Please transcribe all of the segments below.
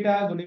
बेटा good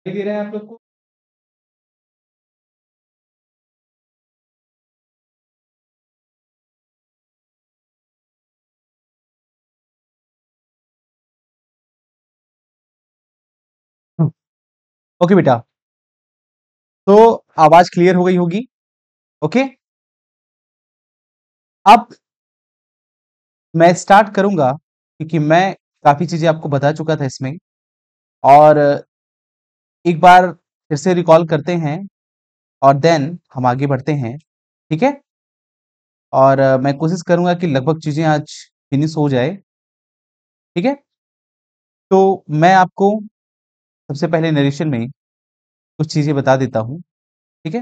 they रहे हैं आप लोग को। ओके बेटा, तो आवाज क्लियर हो गई होगी। ओके, अब मैं स्टार्ट करूंगा क्योंकि मैं काफी चीजें आपको बता चुका था इसमें। और एक बार फिर से रिकॉल करते हैं और देन हम आगे बढ़ते हैं। ठीक है, और मैं कोशिश करूंगा कि लगभग चीजें आज फिनिश हो जाए। ठीक है, तो मैं आपको सबसे पहले नरेशन में कुछ चीजें बता देता हूँ। ठीक है,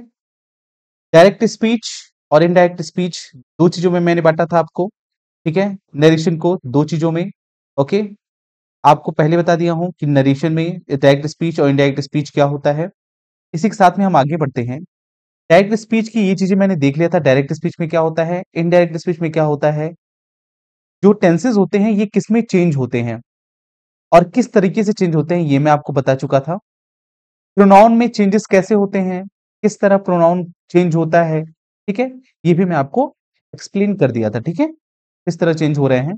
डायरेक्ट स्पीच और इनडायरेक्ट स्पीच दो चीजों में मैंने बांटा था आपको। ठीक है, नरेशन को दो चीजों में। ओके, आपको पहले बता दिया हूं कि नरेशन में डायरेक्ट स्पीच और इनडायरेक्ट स्पीच क्या होता है। इसी के साथ में हम आगे बढ़ते हैं। डायरेक्ट स्पीच की ये चीजें मैंने देख लिया था, डायरेक्ट स्पीच में क्या होता है, इनडायरेक्ट स्पीच में क्या होता है, जो टेंसेस होते हैं ये किस में चेंज होते हैं और किस तरीके से चेंज होते हैं ये मैं आपको बता चुका था। प्रोनाउन में चेंजेस कैसे होते हैं, किस तरह प्रोनाउन चेंज होता है। ठीक है, ये भी मैं आपको एक्सप्लेन कर दिया था। ठीक है, किस तरह चेंज हो रहे हैं।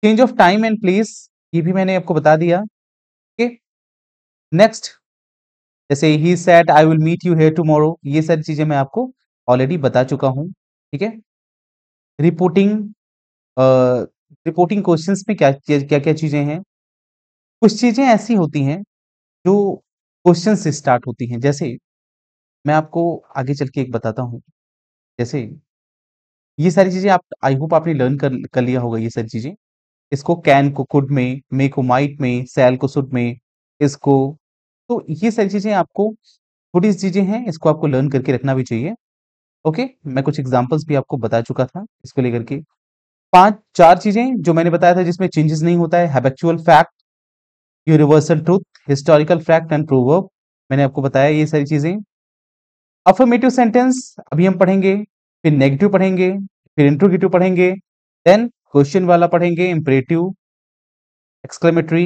Change of time and place ये भी मैंने आपको बता दिया। ओके, नेक्स्ट, जैसे ही said I will meet you here tomorrow, ये सारी चीजें मैं आपको ऑलरेडी बता चुका हूं। ठीक है, रिपोर्टिंग, रिपोर्टिंग क्वेश्चंस में क्या क्या क्या चीजें हैं। कुछ चीजें ऐसी होती हैं जो क्वेश्चन से स्टार्ट होती हैं। जैसे मैं आपको आगे चल के एक बताता हूँ। जैसे ये सारी चीजें आप, आई होप आपने लर्न कर लिया होगा ये सारी चीजें। इसको कैन को कुड में, मे को माइट में, सैल को शुड में, इसको, तो ये सारी चीजें आपको, थोड़ी सी चीजें हैं, इसको आपको लर्न करके रखना भी चाहिए। ओके, मैं कुछ एग्जांपल्स भी आपको बता चुका था इसको लेकर के। पांच चार चीजें जो मैंने बताया था जिसमें चेंजेस नहीं होता है, habitual fact, universal truth, historical fact and proverb, मैंने आपको बताया ये सारी चीजें। अफर्मेटिव सेंटेंस अभी हम पढ़ेंगे, फिर नेगेटिव पढ़ेंगे, फिर इंट्रोगेटिव पढ़ेंगे, देन क्वेश्चन वाला पढ़ेंगे, इंपरेटिव, एक्सक्लेमेटरी,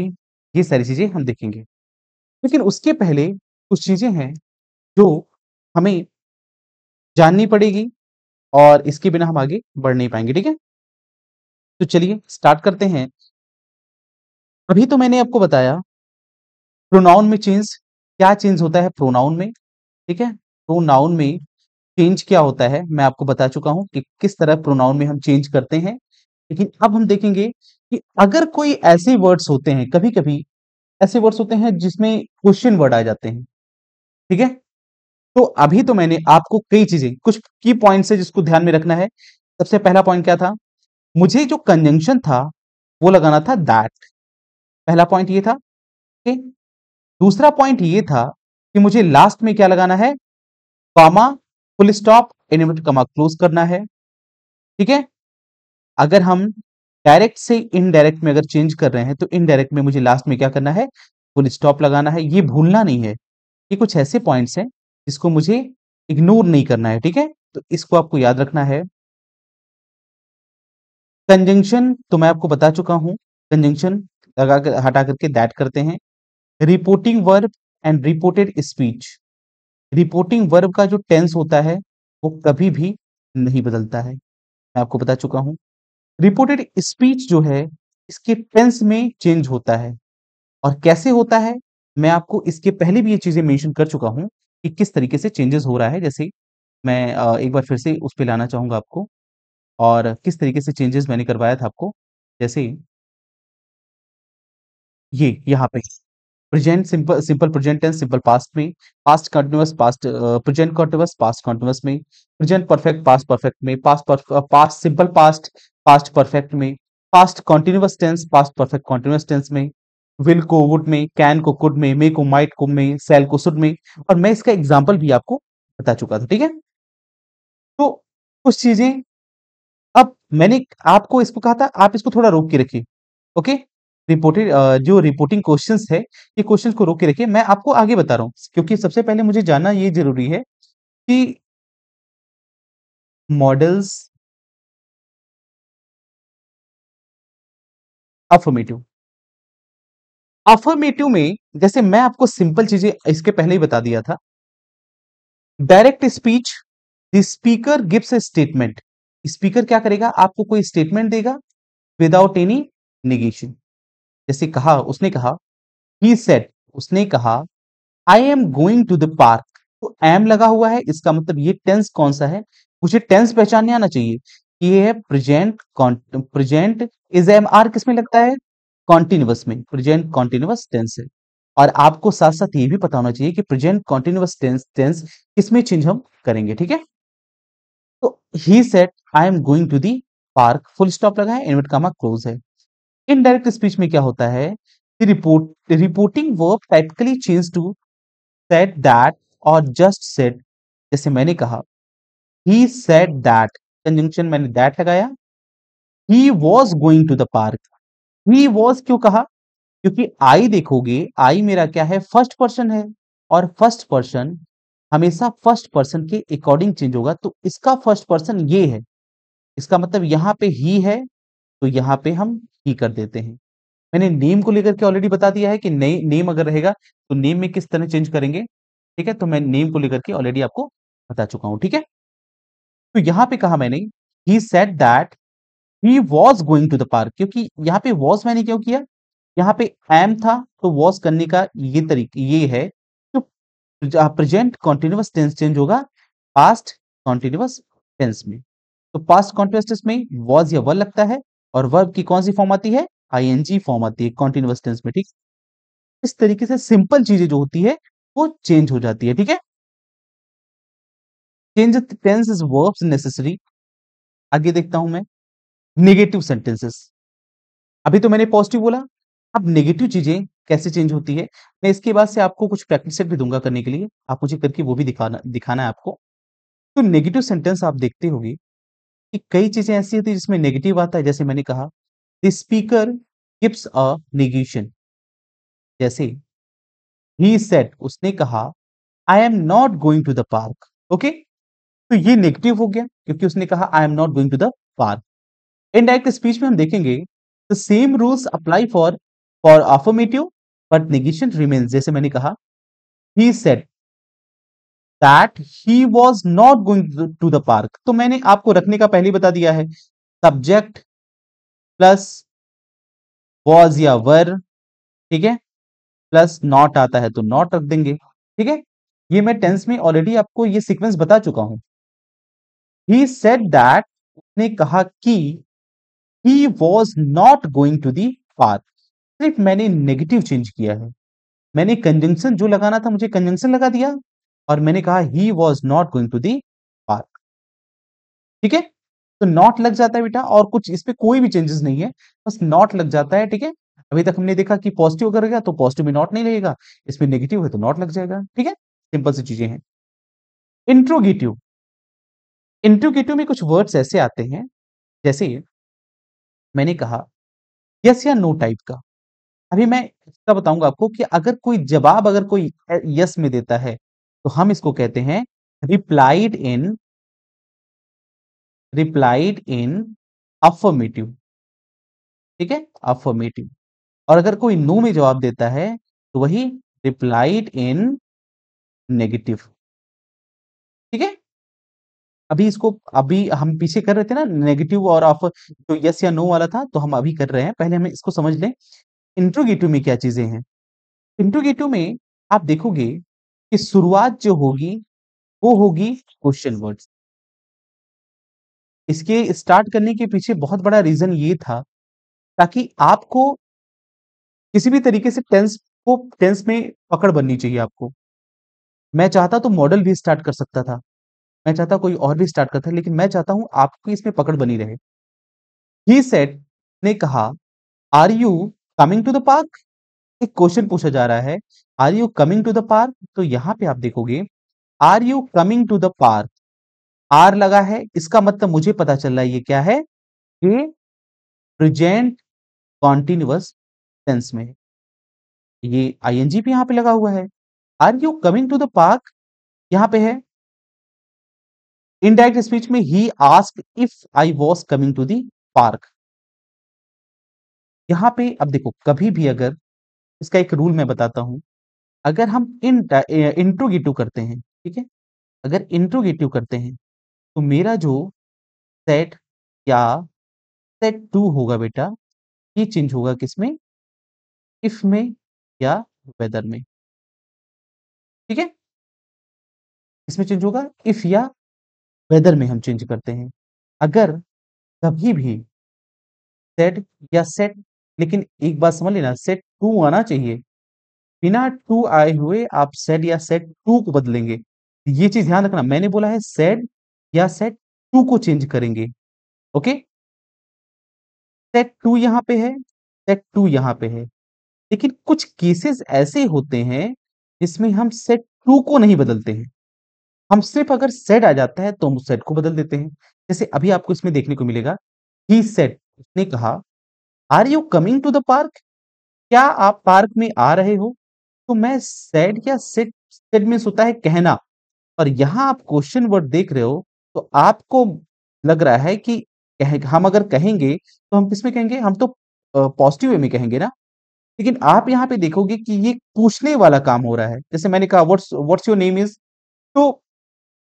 ये सारी चीजें हम देखेंगे। लेकिन उसके पहले कुछ चीजें हैं जो हमें जाननी पड़ेगी और इसके बिना हम आगे बढ़ नहीं पाएंगे। ठीक है, तो चलिए स्टार्ट करते हैं। अभी तो मैंने आपको बताया प्रोनाउन में चेंज, क्या चेंज होता है प्रोनाउन में। ठीक है, प्रोनाउन में चेंज क्या होता है मैं आपको बता चुका हूं कि किस तरह प्रोनाउन में हम चेंज करते हैं। लेकिन अब हम देखेंगे कि अगर कोई ऐसे वर्ड्स होते हैं, कभी कभी ऐसे वर्ड्स होते हैं जिसमें क्वेश्चन वर्ड आ जाते हैं। ठीक है, तो अभी तो मैंने आपको कई चीजें, कुछ की पॉइंट्स है जिसको ध्यान में रखना है। सबसे पहला पॉइंट क्या था, मुझे जो कंजंक्शन था वो लगाना था दैट, पहला पॉइंट ये था। ओके, दूसरा पॉइंट ये था कि मुझे लास्ट में क्या लगाना है, comma, full stop, inverted comma close करना है। ठीक है, अगर हम डायरेक्ट से इनडायरेक्ट में अगर चेंज कर रहे हैं तो इनडायरेक्ट में मुझे लास्ट में क्या करना है, फुल स्टॉप लगाना है। ये भूलना नहीं है, ये कुछ ऐसे पॉइंट्स हैं जिसको मुझे इग्नोर नहीं करना है। ठीक है, तो इसको आपको याद रखना है। कंजंक्शन तो मैं आपको बता चुका हूं, कंजंक्शन लगा कर हटा करके दैट करते हैं। Reporting verb and reported speech, reporting verb का जो टेंस होता है वो कभी भी नहीं बदलता है, मैं आपको बता चुका हूं। रिपोर्टेड स्पीच जो है इसके टेंस में चेंज होता है, और कैसे होता है मैं आपको इसके पहले भी ये चीजें मेंशन कर चुका हूं कि किस तरीके से चेंजेस हो रहा है। जैसे मैं एक बार फिर से उस पे लाना चाहूंगा आपको, और किस तरीके से चेंजेस मैंने करवाया था आपको। जैसे ये यहाँ पे present simple, simple present tense simple past में, past continuous past present continuous past continuous में, प्रेजेंट परफेक्ट पास्ट परफेक्ट में, past simple past past perfect में, past continuous tense past perfect continuous tense में, विल को would में, can को could में, may को माइट को में, सेल को शुड में। और मैं इसका एग्जांपल भी आपको बता चुका था, ठीक है। तो कुछ चीजें, अब मैंने आपको इसको कहा था आप इसको थोड़ा रोक के रखिए, ओके। रिपोर्टेड जो रिपोर्टिंग क्वेश्चंस है ये क्वेश्चंस को रोक के रखिए, मैं आपको आगे बता रहा हूँ, क्योंकि सबसे पहले मुझे जानना ये जरूरी है कि मॉडल्स अफर्मेटिव, अफर्मेटिव में जैसे मैं आपको सिंपल चीजें इसके पहले ही बता दिया था। Direct speech, the speaker gives A statement, speaker क्या करेगा आपको कोई स्टेटमेंट देगा विदाउट एनी निगेशन। जैसे कहा उसने कहा, ही सेड उसने कहा, I am going to the park, तो एम लगा हुआ है, इसका मतलब ये टेंस कौन सा है, मुझे टेंस पहचानने आना चाहिए। ये है present, present is am are किसमें लगता है, कॉन्टिन्यूअस में, प्रेजेंट कॉन्टिन्यूअस टेंस है। और आपको साथ साथ ये भी पता होना चाहिए कि प्रेजेंट कॉन्टिन्यूअस टेंस टेंस किसमें चेंज हम करेंगे, ठीक है। तो he said I am going to the park, full stop लगा है, इनवर्ट कामा क्लोज है। इनडायरेक्ट स्पीच में क्या होता है, reporting verb typically change to said that और just said। जैसे मैंने कहा he said that, कंजंक्शन मैंने that लगाया, he was going to the park, he was क्यों कहा, क्योंकि I देखोगे I मेरा क्या है, फर्स्ट पर्सन है, और फर्स्ट पर्सन हमेशा फर्स्ट पर्सन के अकॉर्डिंग चेंज होगा, तो इसका फर्स्ट पर्सन ये है, इसका मतलब यहां पे ही है, तो यहां पे हम ही कर देते हैं। मैंने नेम को लेकर के ऑलरेडी बता दिया है कि नेम अगर रहेगा तो नेम में किस तरह चेंज करेंगे, ठीक है। तो मैं नेम को लेकर के ऑलरेडी आपको बता चुका हूं, ठीक है। तो यहां पे कहा मैंने, he said that he was going to the park, क्योंकि यहाँ पे वॉज मैंने क्यों किया, यहाँ पे एम था, तो वॉज करने का ये तरीका ये है, तो प्रेजेंट कॉन्टिन्यूअस टेंस चेंज होगा पास्ट कॉन्टिन्यूअस टेंस में। तो पास्ट कॉन्टिन्यूअस टेंस में वॉज या वर लगता है, और वर्ब की कौन सी फॉर्म आती है, आईएनजी फॉर्म आती है कॉन्टिन्यूअस टेंस में, ठीक। इस तरीके से सिंपल चीजें जो होती है वो चेंज हो जाती है, ठीक है। Change tense is verbs necessary. आगे देखता हूं मैं, नेगेटिव सेंटेंसेस। अभी तो मैंने पॉजिटिव बोला, अब नेगेटिव चीजें कैसे चेंज होती है, मैं इसके बाद से आपको कुछ प्रैक्टिस सेट भी दूंगा करने के लिए, आप मुझे करके वो भी दिखाना दिखाना है आपको। तो नेगेटिव सेंटेंस आप देखते होंगे कि कई चीजें ऐसी होती है जिसमें नेगेटिव आता है, जैसे मैंने कहा the speaker gives a negation. जैसे ही सेड उसने कहा, I am not going to the park, okay. तो ये नेगेटिव हो गया क्योंकि उसने कहा I am not going to the park. Indirect speech में हम देखेंगे the same rules apply for for affirmative but negation remains. जैसे मैंने कहा he said that he was not going to the park, तो मैंने आपको रखने का पहले ही बता दिया है, सब्जेक्ट प्लस वाज या वर, ठीक है, प्लस नॉट आता है तो नॉट रख देंगे, ठीक है। ये मैं टेंस में ऑलरेडी आपको ये सीक्वेंस बता चुका हूं। ही सेड दैट उसने कहा कि he was not going to the park, सिर्फ मैंने नेगेटिव चेंज किया है, मैंने कंजंक्शन जो लगाना था मुझे कंजंक्शन लगा दिया, और मैंने कहा he was not going to the park, ठीक है। तो नॉट लग जाता है बेटा, और कुछ इस पे कोई भी चेंजेस नहीं है, बस नॉट लग जाता है, ठीक है। अभी तक हमने देखा कि पॉजिटिव अगर रहेगा तो पॉजिटिव में नॉट नहीं लगेगा, इसमें नेगेटिव है तो नॉट लग जाएगा, ठीक है। सिंपल सी चीजें हैं। इंट्रोगेटिव, इंट्रोगेटिव में कुछ वर्ड्स ऐसे आते हैं, जैसे मैंने कहा यस या नो टाइप का। अभी मैं इसका बताऊंगा आपको कि अगर कोई जवाब अगर कोई यस में देता है तो हम इसको कहते हैं replied in replied in affirmative, ठीक है, अफर्मेटिव। और अगर कोई नो में जवाब देता है तो वही रिप्लाइड इन नेगेटिव, ठीक है। अभी हम पीछे कर रहे थे ना नेगेटिव और ऑफ, जो यस या नो वाला था, तो हम अभी कर रहे हैं। पहले हमें इसको समझ लें, इंट्रोगेटिव में क्या चीजें हैं। इंट्रोगेटिव में आप देखोगे कि शुरुआत जो होगी वो होगी क्वेश्चन वर्ड्स। इसके स्टार्ट करने के पीछे बहुत बड़ा रीजन ये था ताकि आपको किसी भी तरीके से टेंस में पकड़ बननी चाहिए आपको। मैं चाहता तो मॉडल भी स्टार्ट कर सकता था, मैं चाहता कोई और भी स्टार्ट करता, लेकिन मैं चाहता हूं आपकी इसमें पकड़ बनी रहे। ही सेड ने कहा, are you coming to the park. एक क्वेश्चन पूछा जा रहा है, are you coming to the park. तो यहां पे आप देखोगे are you coming to the park, are लगा है, इसका मतलब मुझे पता चल रहा है ये क्या है, ये प्रेजेंट कॉन्टिन्यूअस टेंस में है। ये आईएनजी भी यहां पे लगा हुआ है। Are you coming to the park यहां पे है। इनडायरेक्ट स्पीच में he asked if I was coming to the park. यहां पे अब देखो, कभी भी अगर, इसका एक रूल मैं बताता हूं, अगर हम इंट्रोगेटिव करते हैं, ठीक है, अगर इंट्रोगेटिव करते हैं तो मेरा जो सेट या सेट टू होगा बेटा, ये चेंज होगा किसमें, इफ में या वेदर में, ठीक है। इसमें चेंज होगा इफ या वेदर में हम चेंज करते हैं। अगर कभी भी सेट या सेट, लेकिन एक बात समझ लेना, सेट टू आना चाहिए। बिना टू आए हुए आप सेट या सेट टू को बदलेंगे, ये चीज ध्यान रखना। मैंने बोला है सेट या सेट टू को चेंज करेंगे, ओके। सेट टू यहां पे है, सेट टू यहां पे है, लेकिन कुछ केसेस ऐसे होते हैं जिसमें हम सेट टू को नहीं बदलते हैं। हम सिर्फ अगर सेट आ जाता है तो हम सेट को बदल देते हैं। जैसे अभी आपको इसमें देखने को मिलेगा, ही सेड, उसने कहा, are you coming to the park, क्या आप पार्क में आ रहे हो। तो मैं सेड या सेट, सेड मीन्स होता है कहना, और यहां आप क्वेश्चन वर्ड देख रहे हो, तो आपको लग रहा है कि हम अगर कहेंगे तो हम किसमें कहेंगे, हम तो पॉजिटिव वे में कहेंगे ना। लेकिन आप यहाँ पे देखोगे कि ये पूछने वाला काम हो रहा है। जैसे मैंने कहा what's what's your name is, तो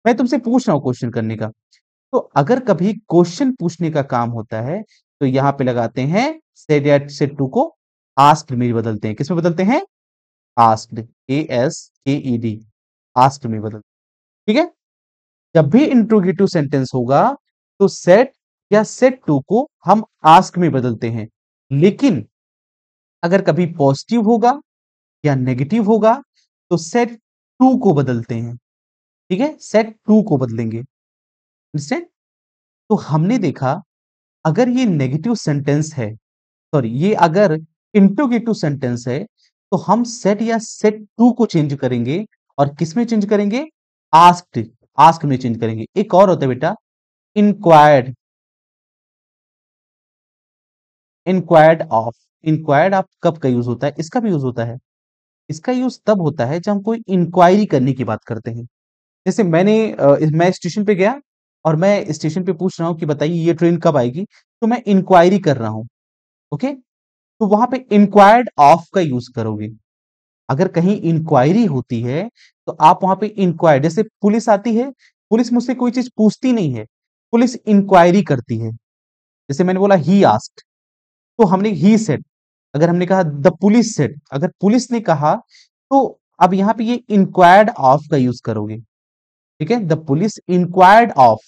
मैं तुमसे पूछ रहा हूँ क्वेश्चन करने का। तो अगर कभी क्वेश्चन पूछने का काम होता है तो यहाँ पे लगाते हैं सेड या सेड टू को आस्क्ड में बदलते हैं। किसमें बदलते हैं, आस्क्ड, ASKED, आस्क्ड में बदलते हैं, ठीक है। जब भी इंट्रोगेटिव सेंटेंस होगा तो सेट या सेट टू को हम आस्क में बदलते हैं। लेकिन अगर कभी पॉजिटिव होगा या नेगेटिव होगा तो सेट टू को बदलते हैं, ठीक है, सेट टू को बदलेंगे। अंडरस्टैंड। तो हमने देखा, अगर ये नेगेटिव सेंटेंस है, सॉरी, ये अगर इंट्रोगेटिव सेंटेंस है, तो हम सेट या सेट टू को चेंज करेंगे, और किस में चेंज करेंगे, आस्क्ड, आस्क में चेंज करेंगे। एक और होता है बेटा, inquired, inquired of. Inquired of कब का यूज होता है, इसका भी यूज होता है। इसका यूज तब होता है जब हम कोई इंक्वायरी करने की बात करते हैं। जैसे मैं स्टेशन पे गया और मैं स्टेशन पे पूछ रहा हूँ कि बताइए ये ट्रेन कब आएगी, तो मैं इंक्वायरी कर रहा हूँ, ओके। तो वहां पे इंक्वायर्ड ऑफ का यूज करोगे। अगर कहीं इंक्वायरी होती है तो आप वहां पे इंक्वायर, जैसे पुलिस आती है, पुलिस मुझसे कोई चीज पूछती नहीं है, पुलिस इंक्वायरी करती है। जैसे मैंने बोला ही आस्क्ड, तो हमने ही सेड। अगर हमने कहा द पुलिस सेड, अगर पुलिस ने कहा, तो अब यहां पे ये इंक्वायर्ड ऑफ का यूज करोगे, ठीक है। द पुलिस इंक्वायर्ड ऑफ,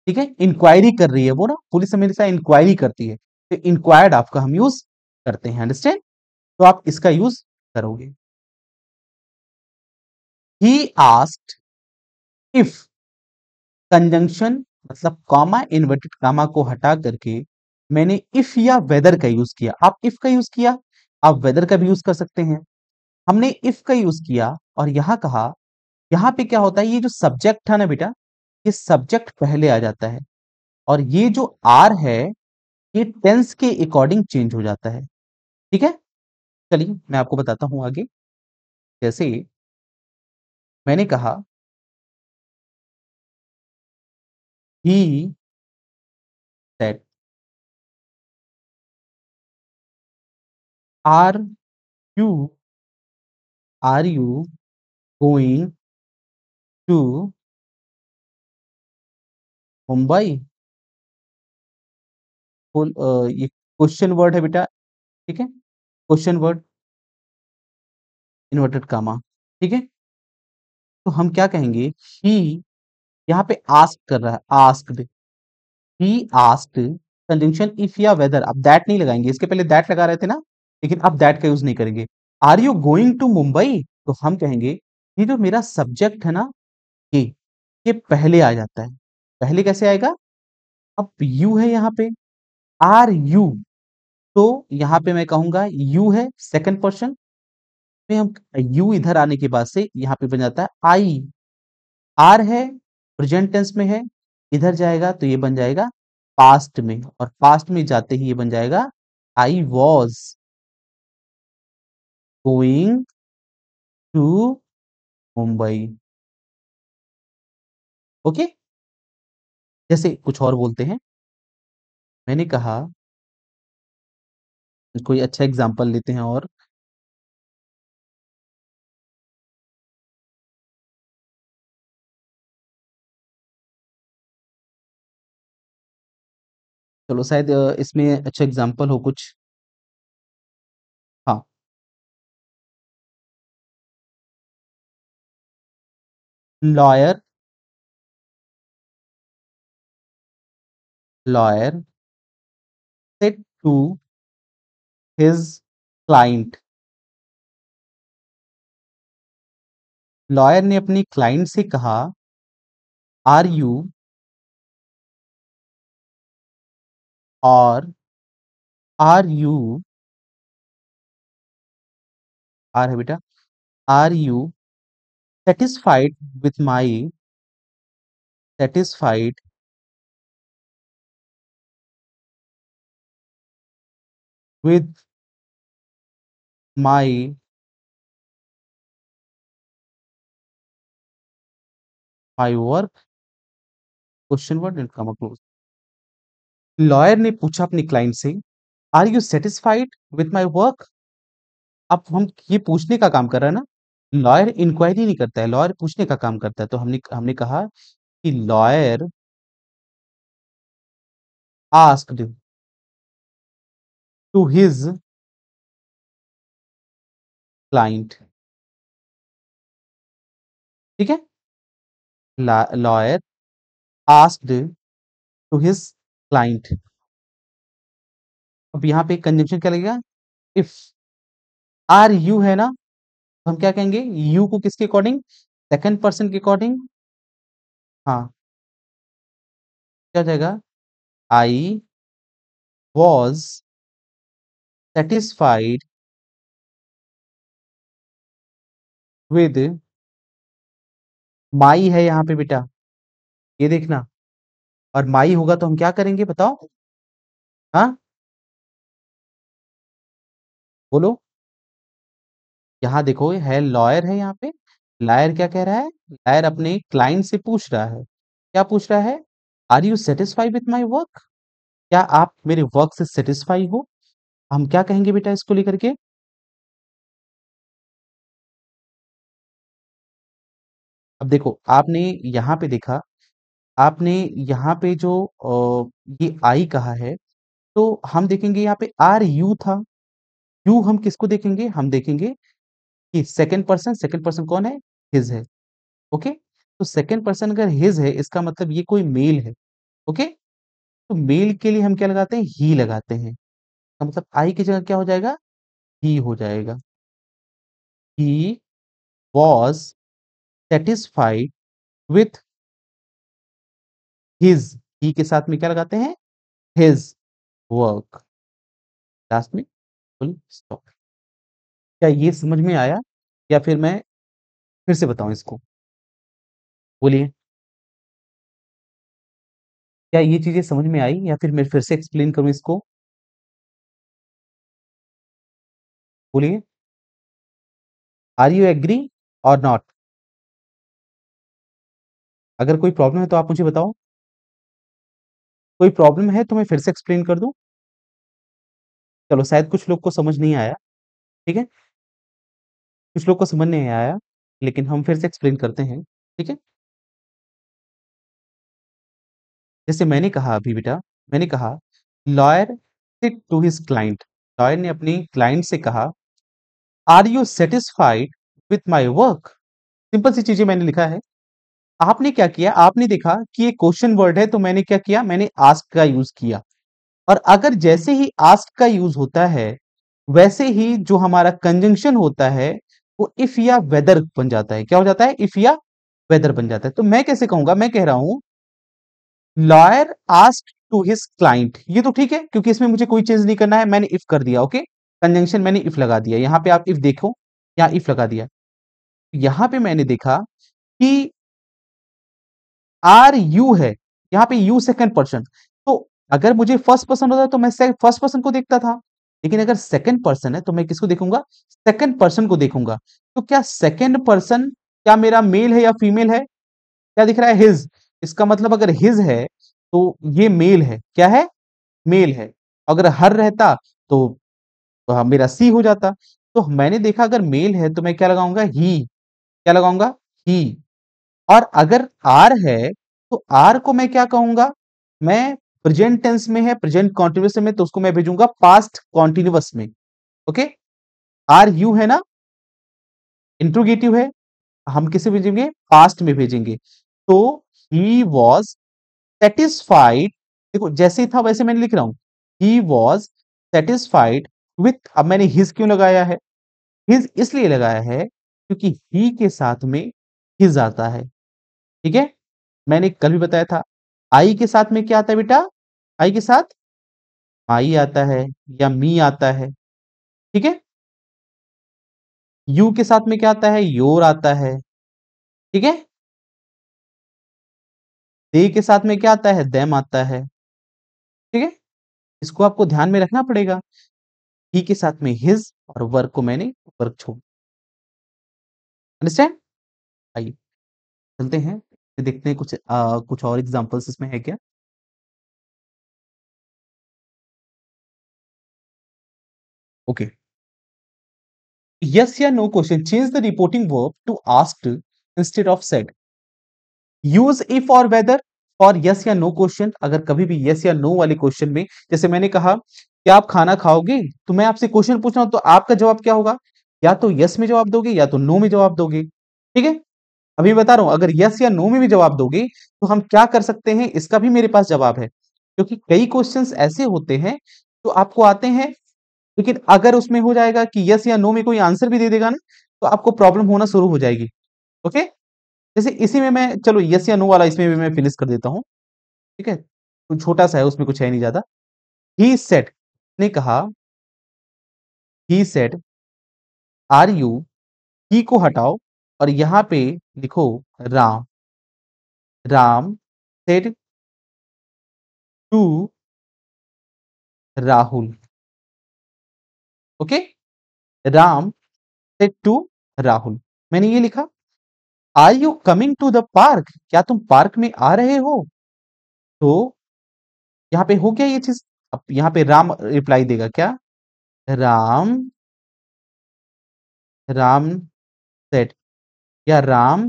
ठीक है, इंक्वायरी कर रही है वो ना, पुलिस हमेशा इंक्वायरी करती है, तो इंक्वायर्ड ऑफ का हम यूज करते हैं। अंडरस्टैंड। तो आप इसका यूज करोगे। ही आस्क्ड इफ, कंजंक्शन मतलब कॉमा, इन्वर्टेड कॉमा को हटा करके मैंने इफ या वेदर का यूज किया। आप इफ का यूज किया, आप वेदर का भी यूज कर सकते हैं। हमने इफ का यूज किया और यहां कहा, यहां पे क्या होता है, ये जो सब्जेक्ट था ना बेटा, ये सब्जेक्ट पहले आ जाता है, और ये जो आर है ये टेंस के अकॉर्डिंग चेंज हो जाता है, ठीक है। चलिए मैं आपको बताता हूं आगे। जैसे मैंने कहा, he are you are you going to Mumbai? ये क्वेश्चन वर्ड है बेटा, ठीक है, क्वेश्चन वर्ड, इन्वर्टेड कामा, ठीक है। तो हम क्या कहेंगे, ही यहाँ पे आस्क कर रहा है, asked, he asked, conjunction if या वेदर, अब दैट नहीं लगाएंगे, इसके पहले दैट लगा रहे थे ना, लेकिन अब दैट का यूज नहीं करेंगे। Are you going to Mumbai, तो हम कहेंगे ये जो मेरा सब्जेक्ट है ना, ये ये पहले आ जाता है। पहले कैसे आएगा, अब यू है यहाँ पे, आर यू, तो यहाँ पे मैं कहूंगा यू है सेकंड पर्सन में, हम यू इधर आने के बाद से यहाँ पे बन जाता है आई। आर है प्रेजेंट टेंस में है, इधर जाएगा तो ये बन जाएगा पास्ट में, और पास्ट में जाते ही ये बन जाएगा I was going to Mumbai. Okay, जैसे कुछ और बोलते हैं, मैंने कहा, कोई अच्छा एग्जांपल लेते हैं, और चलो शायद इसमें अच्छा एग्जांपल हो कुछ। हाँ, lawyer, lawyer said to his client, lawyer ने अपनी क्लाइंट से कहा, आर यू, और आर यू, आर है बेटा, are you satisfied with my, satisfied with my my work, question word and comma close. Lawyer ने पूछा अपनी क्लाइंट से, are you satisfied with my work? अब हम ये पूछने का काम कर रहे हैं ना, लॉयर इंक्वायरी नहीं करता है, लॉयर पूछने का काम करता है, तो हमने हमने कहा कि lawyer asked to his client, ठीक है, lawyer asked to his client. अब यहाँ पे कंजंक्शन क्या लगेगा, इफ, आर यू है ना, तो हम क्या कहेंगे, यू को किसके अकॉर्डिंग, सेकंड पर्सन के अकॉर्डिंग, हाँ, क्या हो जाएगा, I was satisfied with my है यहाँ पे बेटा, ये देखना, और माई होगा तो हम क्या करेंगे बताओ, हाँ, बोलो, यहाँ देखो है लॉयर है यहाँ पे, लॉयर क्या कह रहा है, लॉयर अपने क्लाइंट से पूछ रहा है, क्या पूछ रहा है, are you satisfied with my work, क्या आप मेरे वर्क से सेटिस्फाई हो? हम क्या कहेंगे बेटा इसको लेकर के, अब देखो आपने यहाँ पे देखा, आपने यहाँ पे जो ये आई कहा है, तो हम देखेंगे यहाँ पे आर यू था, यू हम किसको देखेंगे, हम देखेंगे कि सेकंड पर्सन कौन है, हिज है, ओके, तो सेकंड पर्सन अगर हिज है, इसका मतलब ये कोई मेल है, ओके, तो मेल के लिए हम क्या लगाते हैं, ही लगाते हैं, तो मतलब आई की जगह क्या हो जाएगा, ही हो जाएगा, he was satisfied with his, he के साथ में क्या लगाते हैं, हिज वर्क, लास्ट में फुल स्टॉप। क्या ये समझ में आया, या फिर मैं फिर से बताऊं इसको, बोलिए, क्या ये चीजें समझ में आई, या फिर मैं फिर से एक्सप्लेन करूं इसको, बोलिए, आर यू एग्री और नॉट? अगर कोई प्रॉब्लम है तो आप मुझे बताओ, कोई प्रॉब्लम है तो मैं फिर से एक्सप्लेन कर दूं, चलो शायद कुछ लोग को समझ नहीं आया, ठीक है? कुछ लोग को समझ नहीं आया, लेकिन हम फिर से एक्सप्लेन करते हैं, ठीक है? जैसे मैंने कहा अभी बेटा, मैंने कहा lawyer said to his client, lawyer ने अपनी क्लाइंट से कहा, are you satisfied with my work? Simple सी चीजें मैंने लिखा है। आपने क्या किया, आपने देखा कि ये क्वेश्चन वर्ड है, तो मैंने क्या किया, मैंने आस्क का यूज किया। और अगर जैसे ही आस्क का यूज होता है, वैसे ही जो हमारा कंजंक्शन होता है वो इफ या वेदर बन जाता है। क्या हो जाता है? इफ या वेदर बन जाता है। तो मैं कैसे कहूंगा, मैं कह रहा हूं lawyer asked to his client, ये तो ठीक है क्योंकि इसमें मुझे कोई चेंज नहीं करना है, मैंने इफ कर दिया। ओके, कंजंक्शन मैंने इफ लगा दिया, यहां पे आप इफ देखो, यहां इफ लगा दिया। यहां पे मैंने देखा कि आर यू है, यहाँ पे यू सेकंड पर्सन। तो अगर मुझे फर्स्ट पर्सन होता तो मैं फर्स्ट पर्सन को देखता था, लेकिन अगर सेकंड पर्सन है तो मैं किसको देखूंगा? सेकंड पर्सन को देखूंगा। तो क्या सेकंड पर्सन क्या मेरा मेल है या फीमेल है? क्या दिख रहा है? हिज। इसका मतलब अगर हिज है तो ये मेल है। क्या है? मेल है। अगर हर रहता तो मेरा सी हो जाता। तो मैंने देखा अगर मेल है तो मैं क्या लगाऊंगा? ही। क्या लगाऊंगा? ही। और अगर आर है तो आर को मैं क्या कहूंगा? मैं प्रेजेंट टेंस में है, प्रेजेंट कॉन्टिन्यूस में, तो उसको मैं भेजूंगा पास्ट कॉन्टिन्यूस में। ओके, आर यू है ना, इंट्रोगेटिव है, हम किसे भेजेंगे? पास्ट में भेजेंगे। तो ही वॉज सेटिस्फाइड, देखो जैसे ही था वैसे मैंने लिख रहा हूं, ही वॉज सेटिस्फाइड विथ। अब मैंने हिज क्यों लगाया है? हिज इसलिए लगाया है क्योंकि ही के साथ में हिज आता है। ठीक है, मैंने कल भी बताया था, आई के साथ में क्या आता है बेटा? आई के साथ आई आता है या मी आता है। ठीक है, यू के साथ में क्या आता है? योर आता है। ठीक है, दे के साथ में क्या आता है? देम आता है। ठीक है, इसको आपको ध्यान में रखना पड़ेगा। ही के साथ में हिज और वर्क को मैंने वर्क छोड़। अंडरस्टैंड? आइए चलते हैं, फिर देखते हैं कुछ और एग्जांपल्स इसमें है क्या। ओके, यस या no question, change the reporting verb to asked instead of said. Use if और वेदर और यस या नो क्वेश्चन। अगर कभी भी यस या नो वाले क्वेश्चन में, जैसे मैंने कहा क्या आप खाना खाओगे, तो मैं आपसे क्वेश्चन पूछ रहा हूं, तो आपका जवाब क्या होगा? या तो यस में जवाब दोगे या तो नो में जवाब दोगे। ठीक है, अभी बता रहा हूं, अगर यस या नो में भी जवाब दोगे तो हम क्या कर सकते हैं, इसका भी मेरे पास जवाब है। क्योंकि कई क्वेश्चंस ऐसे होते हैं जो आपको आते हैं, लेकिन अगर उसमें हो जाएगा कि यस या नो में कोई आंसर भी दे देगा ना, तो आपको प्रॉब्लम होना शुरू हो जाएगी। ओके, जैसे इसी में मैं, चलो यस या नो वाला इसमें भी मैं फिनिश कर देता हूं। ठीक है, कुछ छोटा सा है, उसमें कुछ है नहीं ज्यादा। ही सेड ने कहा, he said are you, he को हटाओ और यहां पे लिखो Ram. Ram said to Rahul. Okay, Ram said to Rahul. मैंने ये लिखा, are you coming to the park, क्या तुम पार्क में आ रहे हो? तो यहाँ पे हो गया ये चीज। अब यहाँ पे राम रिप्लाई देगा क्या? राम, राम सेड, या राम,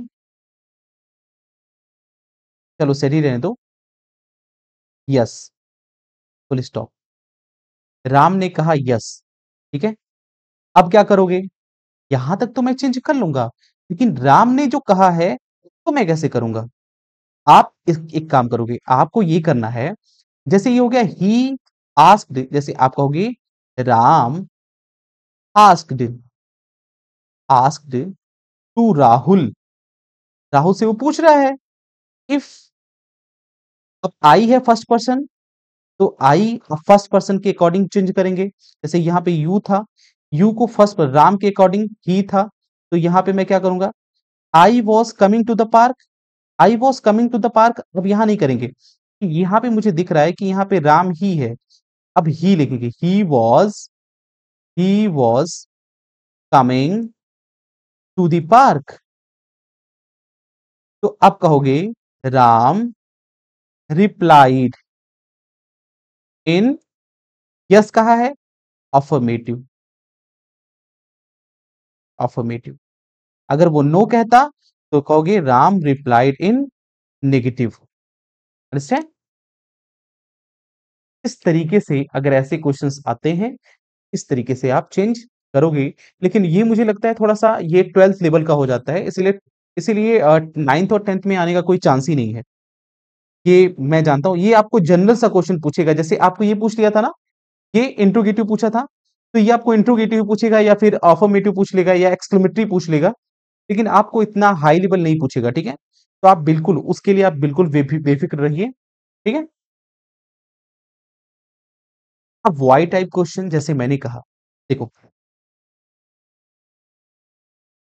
चलो सेड ही रहने दो, यस, फुल स्टॉप। राम ने कहा यस। ठीक है, अब क्या करोगे? यहां तक तो मैं चेंज कर लूंगा, लेकिन राम ने जो कहा है तो मैं कैसे करूंगा? आप एक काम करोगे, आपको ये करना है, जैसे ये हो गया ही आस्क्ड, जैसे आप कहोगे Ram asked, asked to Rahul, Rahul से वो पूछ रहा है। इफ, अब आई है फर्स्ट पर्सन, तो आई फर्स्ट पर्सन के अकॉर्डिंग चेंज करेंगे। जैसे यहाँ पे यू था, यू को फर्स्ट पर राम के अकॉर्डिंग ही था, तो यहाँ पे मैं क्या करूंगा? I was coming to the park, I was coming to the park. अब यहां नहीं करेंगे, यहाँ पे मुझे दिख रहा है कि यहाँ पे राम ही है, अब ही लिखेंगे, he was coming to the park. तो अब कहोगे राम रिप्लाइड इन, यस कहा है, अफर्मेटिव। अफर्मेटिव। अगर वो नो कहता तो कहोगे Ram replied in negative. Understand? इस तरीके से अगर ऐसे क्वेश्चंस आते हैं, इस तरीके से आप चेंज करोगे। लेकिन ये मुझे लगता है थोड़ा-सा ये 12th लेवल का हो जाता है, इसीलिए इसीलिए 9th और 10th में आने का कोई चांस ही नहीं है। ये मैं जानता हूँ, ये आपको जनरल सा क्वेश्चन पूछेगा, जैसे आपको ये पूछ लिया था ना, ये इंट्रोगेटिव पूछा था, तो ये आपको इंट्रोगेटिव पूछेगा या फिर अफर्मेटिव पूछ लेगा या एक्सक्लेमेटरी पूछ लेगा, लेकिन आपको इतना हाई लेवल नहीं पूछेगा, ठीक है? तो आप बिल्कुल उसके लिए आप बिल्कुल बेफिक्र रहिए, ठीक है? अब व्हाई टाइप क्वेश्चन जैसे मैंने कहा, देखो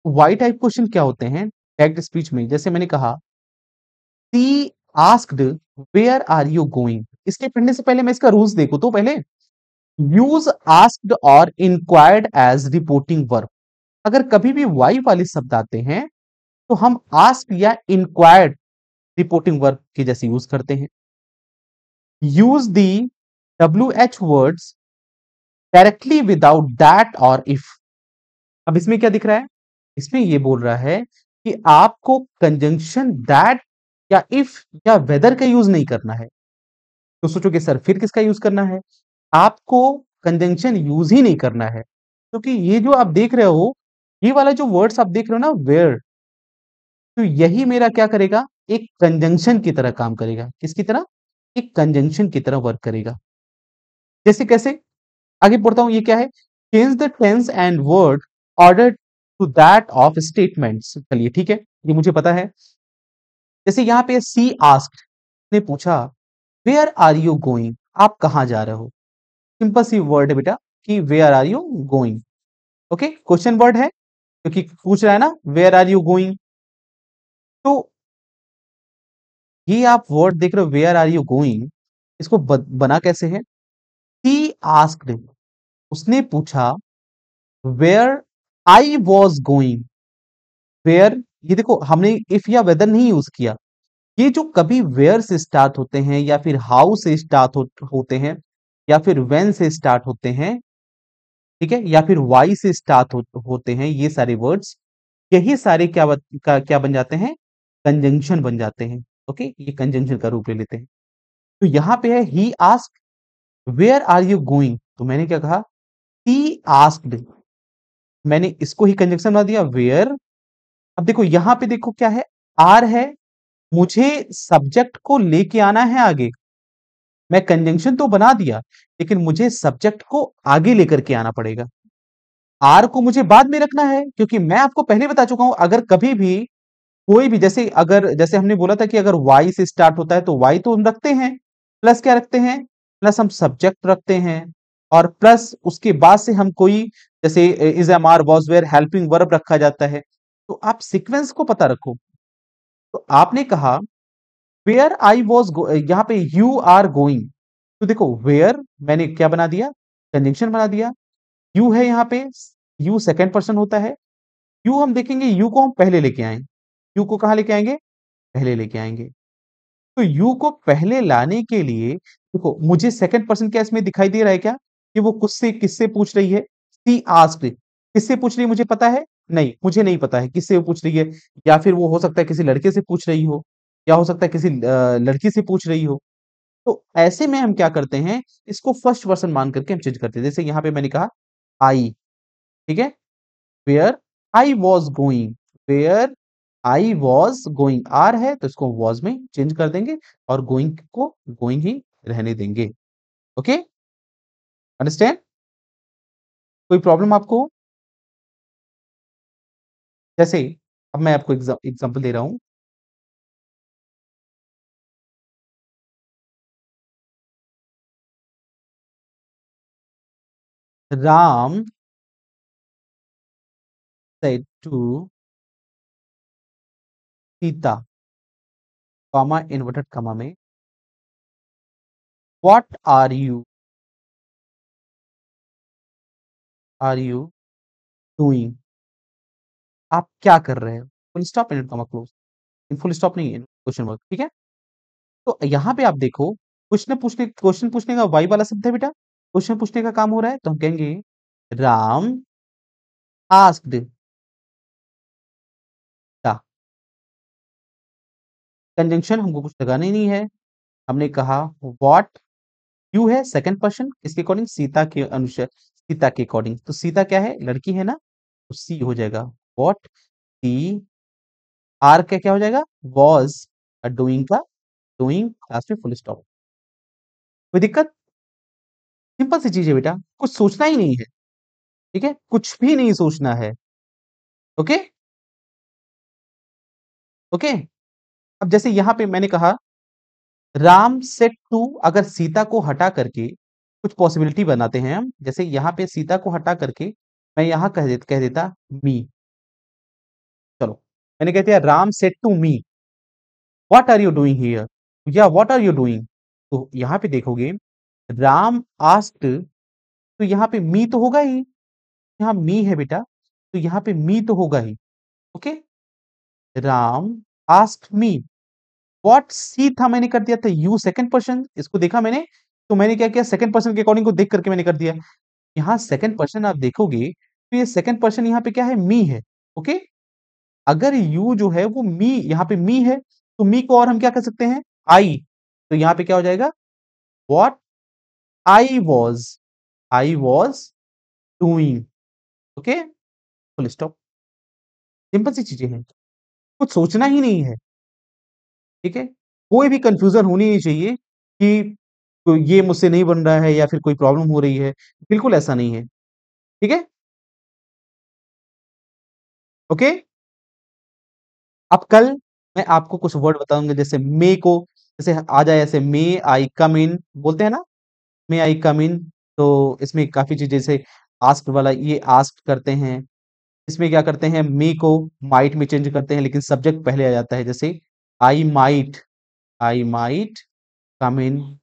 व्हाई टाइप क्वेश्चन क्या होते हैं डायरेक्ट स्पीच में, जैसे मैंने कहा she asked where are you going, इसके पढ़ने से पहले मैं इसका रूल्स देखो तो पहले, यूज आस्क्ड और इंक्वायर्ड एज रिपोर्टिंग वर्ब। अगर कभी भी वाई वाले शब्द आते हैं तो हम आस्क या इंक्वायर्ड रिपोर्टिंग वर्ब के जैसे यूज करते हैं। Use the WH words directly without that और इफ। अब इसमें क्या दिख रहा है, इसमें ये बोल रहा है कि आपको कंजंक्शन दैट या इफ या वेदर का यूज नहीं करना है। तो सोचोगे सर फिर किसका यूज करना है, आपको कंजंक्शन यूज ही नहीं करना है, क्योंकि ये जो आप देख रहे हो, ये वाला जो वर्ड्स आप देख रहे हो ना वेयर, तो यही मेरा क्या करेगा, एक कंजंक्शन की तरह काम करेगा। किसकी तरह, एक कंजंक्शन की तरह वर्क करेगा। जैसे कैसे, आगे पढ़ता हूं, ये क्या है, change the tense and word order to that of statements. चलिए ठीक है, ये मुझे पता है। जैसे यहाँ पे सी आस्क्ड ने पूछा वेयर आर यू गोइंग, आप कहां जा रहे हो। सिंपल सी वर्ड है बेटा कि where are you going. Okay, question word है क्योंकि पूछ रहा है ना वेयर आर यू गोइंग। तो ये आप वर्ड देख रहे हो वेयर आर यू गोइंग, इसको बना कैसे है, ही आस्क्ड, उसने पूछा where I was going. Where, ये देखो हमने इफ या वेदर नहीं यूज किया, ये जो कभी वेयर से स्टार्ट होते हैं या फिर हाउ से स्टार्ट होते हैं या फिर व्हेन से स्टार्ट होते हैं, ठीक है, या फिर वाई से स्टार्ट होते हैं, ये सारे वर्ड्स, यही सारे क्या बन जाते हैं, कंजंक्शन बन जाते हैं। ओके, ये कंजंक्शन का रूप ले लेते हैं। तो यहां पे है he asked where are you going, तो मैंने क्या कहा, ही आस्क्ड, मैंने इसको ही कंजंक्शन बना दिया वेयर। अब देखो यहां पे देखो क्या है, आर है, मुझे सब्जेक्ट को लेके आना है आगे। मैं कंजंक्शन तो बना दिया, लेकिन मुझे सब्जेक्ट को आगे लेकर के आना पड़ेगा। आर को मुझे बाद में रखना है, क्योंकि मैं आपको पहले बता चुका हूं, अगर कभी भी कोई भी जैसे अगर जैसे हमने बोला था कि अगर वाई से स्टार्ट होता है तो वाई तो हम रखते हैं, प्लस क्या रखते हैं, प्लस हम सब्जेक्ट रखते हैं, और प्लस उसके बाद से हम कोई जैसे is am are was were helping verb रखा जाता है। तो आप सीक्वेंस को पता रखो। तो आपने कहा वेयर आई वॉज, यहाँ पे यू आर गोइंग, तो देखो वेयर मैंने क्या बना दिया, कंजंक्शन बना दिया। यू है यहाँ पे, यू सेकंड पर्सन होता है, यू हम देखेंगे, यू को हम पहले लेके आए, यू को कहां लेके आएंगे, पहले लेके आएंगे। तो यू को पहले लाने के लिए देखो मुझे सेकंड पर्सन क्या इसमें दिखाई दे रहा है क्या, कि वो किससे किससे पूछ रही है, सी आस्क्ड, किससे पूछ रही है मुझे पता है, नहीं मुझे नहीं पता है किससे वो पूछ रही है, या फिर वो हो सकता है किसी लड़के से पूछ रही हो, या हो सकता है किसी लड़की से पूछ रही हो। तो ऐसे में हम क्या करते हैं, इसको फर्स्ट पर्सन मान करके हम चेंज करते हैं। जैसे यहाँ पे मैंने कहा आई, ठीक है, where I was going, where I was going, are है तो इसको वॉज में चेंज कर देंगे और गोइंग को गोइंग ही रहने देंगे। ओके, अंडरस्टैंड, कोई प्रॉब्लम आपको, जैसे अब मैं आपको एग्जांपल दे रहा हूं, Ram said to Sita, comma inverted comma में, व्हाट आर यू डूइंग, आप क्या कर रहे हो, full stop and comma close, full stop नहीं है क्वेश्चन मार्क, ठीक है। तो यहाँ पे आप देखो क्वेश्चन पूछने का वाई वाला शब्द है बेटा, क्वेश्चन पूछने का काम हो रहा है, तो हम कहेंगे राम आस्क्ड, कंजंक्शन हमको कुछ लगाना ही नहीं है। हमने कहा व्हाट, यू है सेकंड पर्सन, किसके अकॉर्डिंग? सीता के अनुसार, सीता के अकॉर्डिंग। तो सीता क्या है? लड़की है ना, तो सी हो जाएगा। व्हाट सी, आर का क्या हो जाएगा? वाज, डूइंग का डूइंग, लास्ट में फुल स्टॉप। कोई दिक्कत? सिंपल सी चीज है बेटा, कुछ सोचना ही नहीं है। ठीक है, कुछ भी नहीं सोचना है। Okay, okay. अब जैसे यहां पे मैंने कहा राम सेट टू, अगर सीता को हटा करके कुछ पॉसिबिलिटी बनाते हैं हम, जैसे यहाँ पे सीता को हटा करके मैं यहाँ कह देता मी। चलो, मैंने कह दिया Ram said to me, what are you doing here, या व्हाट आर यू डूइंग। तो यहाँ पे देखोगे राम आस्क्ड, तो यहाँ पे मी तो होगा ही, यहाँ मी है बेटा, तो यहाँ पे मी तो होगा ही। Okay, Ram asked me, what सी था, मैंने कर दिया था यू सेकंड पर्सन, इसको देखा मैंने, तो मैंने क्या किया, सेकंड पर्सन के अकॉर्डिंग को देख करके मैंने कर दिया। यहाँ सेकंड पर्सन आप देखोगे तो ये सेकंड पर्सन यहाँ पे क्या है? मी है। ओके, अगर यू जो है वो मी, यहाँ पे मी है, तो मी को और हम क्या कर सकते हैं? आई। तो यहाँ पे क्या हो जाएगा? What I was doing. Okay, full stop. Simple सी चीजें हैं, कुछ सोचना ही नहीं है। ठीक है, कोई भी कंफ्यूजन होनी नहीं चाहिए कि तो ये मुझसे नहीं बन रहा है या फिर कोई प्रॉब्लम हो रही है, बिल्कुल ऐसा नहीं है। ठीक है, ओके। अब कल मैं आपको कुछ वर्ड बताऊंगा, जैसे मे को, जैसे आ जाए ऐसे मे आई कम इन, बोलते हैं ना, मे आई कम इन। तो इसमें काफी चीजें, जैसे आस्क वाला, ये आस्क करते हैं। इसमें क्या करते हैं? मे को माइट में चेंज करते हैं, लेकिन सब्जेक्ट पहले आ जाता है, जैसे आई माइट कम इन,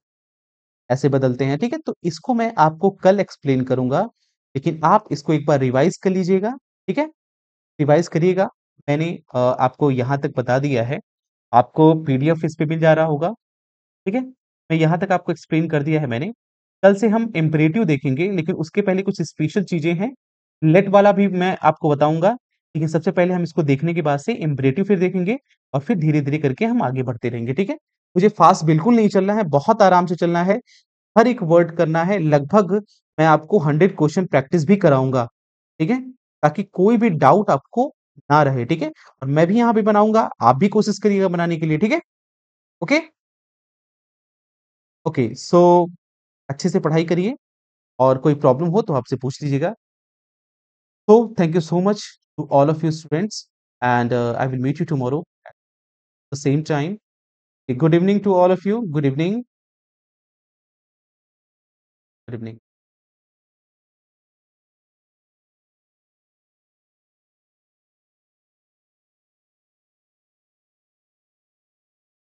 ऐसे बदलते हैं। ठीक है, तो इसको मैं आपको कल एक्सप्लेन करूंगा, लेकिन आप इसको एक बार रिवाइज कर लीजिएगा। ठीक है, रिवाइज करिएगा। मैंने आपको यहाँ तक बता दिया है, आपको पीडीएफ इस पे मिल जा रहा होगा। ठीक है, मैं यहाँ तक आपको एक्सप्लेन कर दिया है मैंने। कल से हम इम्परेटिव देखेंगे, लेकिन उसके पहले कुछ स्पेशल चीजें हैं। लेट वाला भी मैं आपको बताऊंगा, लेकिन सबसे पहले हम इसको देखने के बाद से इम्परेटिव फिर देखेंगे, और फिर धीरे धीरे करके हम आगे बढ़ते रहेंगे। ठीक है, मुझे फास्ट बिल्कुल नहीं चलना है, बहुत आराम से चलना है, हर एक वर्ड करना है। लगभग मैं आपको 100 क्वेश्चन प्रैक्टिस भी कराऊंगा। ठीक है, ताकि कोई भी डाउट आपको ना रहे। ठीक है, और मैं भी यहाँ पे बनाऊंगा, आप भी कोशिश करिएगा बनाने के लिए। ठीक है, ओके, ओके। सो अच्छे से पढ़ाई करिए, और कोई प्रॉब्लम हो तो आपसे पूछ लीजिएगा। So thank you so much to all of you students, and I will meet you tomorrow at the same time. Good evening to all of you. Good evening. Good evening.